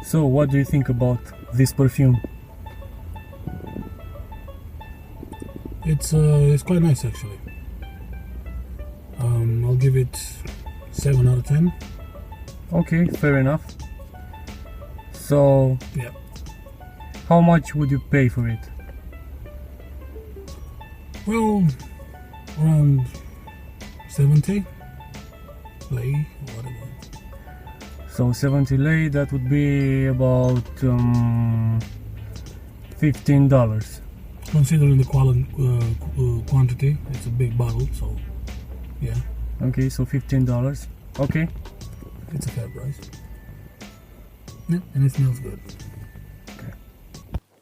So what do you think about this perfume? It's quite nice actually. I'll give it 7 out of 10. Okay, fair enough. So Yeah. how much would you pay for it? Well, around 70 lei, whatever. So 70 lei, that would be about $15. Considering the quantity, it's a big bottle, so yeah, Okay, so $15. Okay. it's a fair price. Yeah, and it smells good.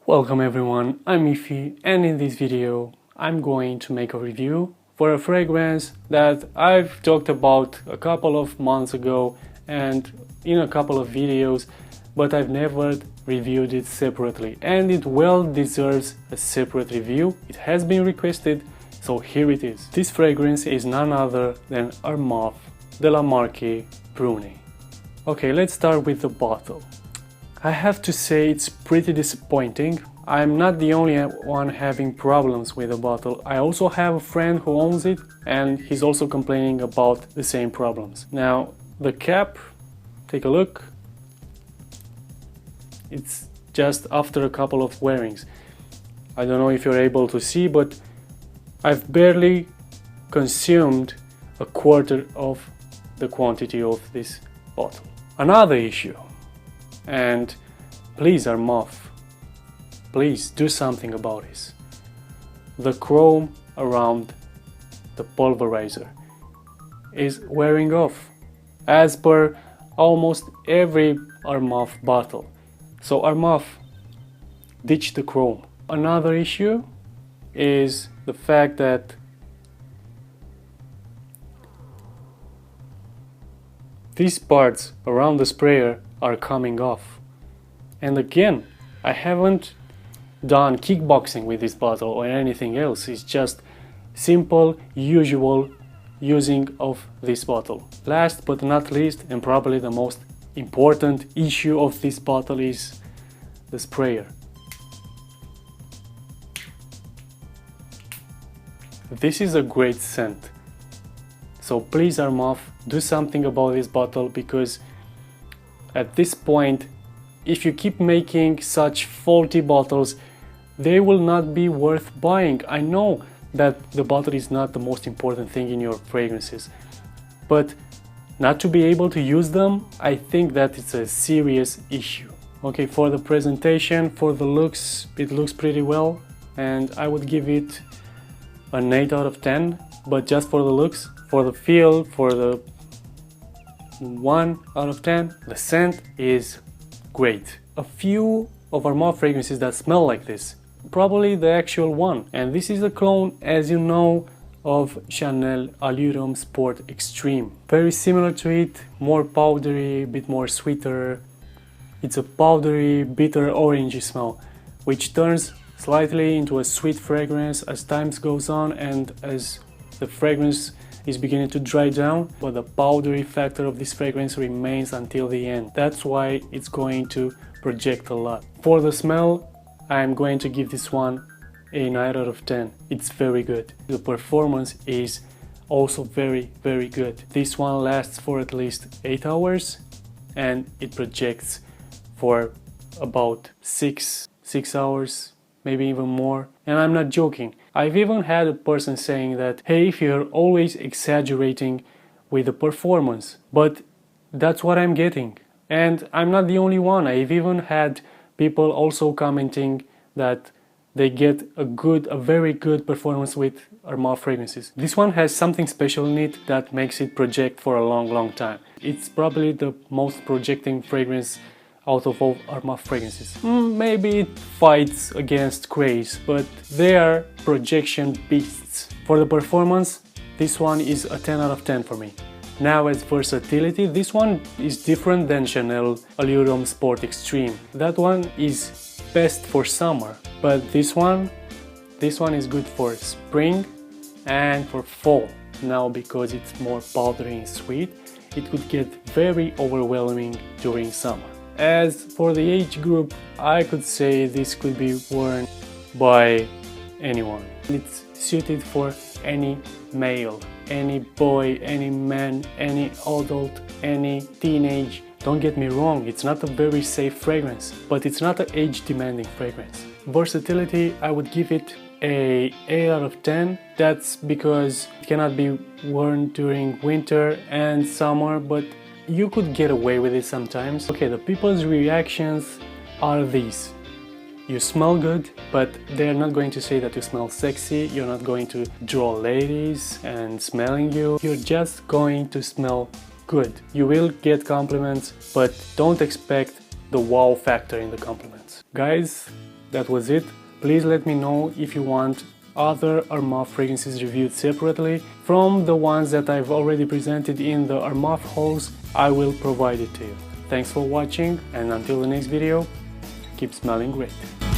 Welcome everyone, I'm Ify, and in this video I'm going to make a review for a fragrance that I've talked about a couple of months ago and in a couple of videos, but I've never reviewed it separately, and it well deserves a separate review. It has been requested, so here it is. This fragrance is none other than Armaf de la Marque Brune. Okay, let's start with the bottle. I have to say it's pretty disappointing. I'm not the only one having problems with the bottle. I also have a friend who owns it and he's also complaining about the same problems. Now, the cap, take a look. It's just after a couple of wearings. I don't know if you're able to see, but I've barely consumed a quarter of the quantity of this bottle. Another issue, and please Armaf, please do something about this. The chrome around the pulverizer is wearing off, as per almost every Armaf bottle. So Armaf, ditch the chrome. Another issue is the fact that these parts around the sprayer are coming off. And again, I haven't done kickboxing with this bottle or anything else. It's just simple, usual using of this bottle. Last but not least, and probably the most important issue of this bottle is the sprayer. This is a great scent. So please Armaf, do something about this bottle, because at this point, if you keep making such faulty bottles, they will not be worth buying. I know that the bottle is not the most important thing in your fragrances, but not to be able to use them, I think that it's a serious issue. Okay, for the presentation, for the looks, it looks pretty well, and I would give it an 8 out of 10, but just for the looks. For the feel, for the 1 out of 10. The scent is great. A few of Armaf fragrances that smell like this, probably the actual one, and this is a clone, as you know, of Chanel Allure Homme Sport Extreme. Very similar to it, more powdery, a bit more sweeter. It's a powdery, bitter, orangey smell, which turns slightly into a sweet fragrance as time goes on and as the fragrance is beginning to dry down, but the powdery factor of this fragrance remains until the end. That's why it's going to project a lot. For the smell, I'm going to give this one a 9 out of 10. It's very good. The performance is also very, very good. This one lasts for at least 8 hours and it projects for about 6 hours, maybe even more. And I'm not joking. I've even had a person saying that, hey, if you're always exaggerating with the performance, but that's what I'm getting. And I'm not the only one. I've even had people also commenting that they get a very good performance with Armaf fragrances. This one has something special in it that makes it project for a long time. It's probably the most projecting fragrance out of all Armaf fragrances. Maybe it fights against craze, but they are projection beasts. For the performance, this one is a 10 out of 10 for me. Now as versatility, this one is different than Chanel Allure Homme Sport Extreme. That one is best for summer, but this one is good for spring and for fall. Now because it's more powdery and sweet, it could get very overwhelming during summer. As for the age group, I could say this could be worn by anyone. It's suited for any male, any boy, any man, any adult, any teenage. Don't get me wrong, it's not a very safe fragrance, but it's not an age-demanding fragrance. Versatility, I would give it a 8 out of 10. That's because it cannot be worn during winter and summer, but you could get away with it sometimes. Okay, the people's reactions are these. You smell good, but they're not going to say that you smell sexy. You're not going to draw ladies and smelling you. You're just going to smell good. You will get compliments, but don't expect the wow factor in the compliments. Guys, that was it. Please let me know if you want other Armaf fragrances reviewed separately. From the ones that I've already presented in the Armaf hauls, I will provide it to you. Thanks for watching, and until the next video, keep smelling great.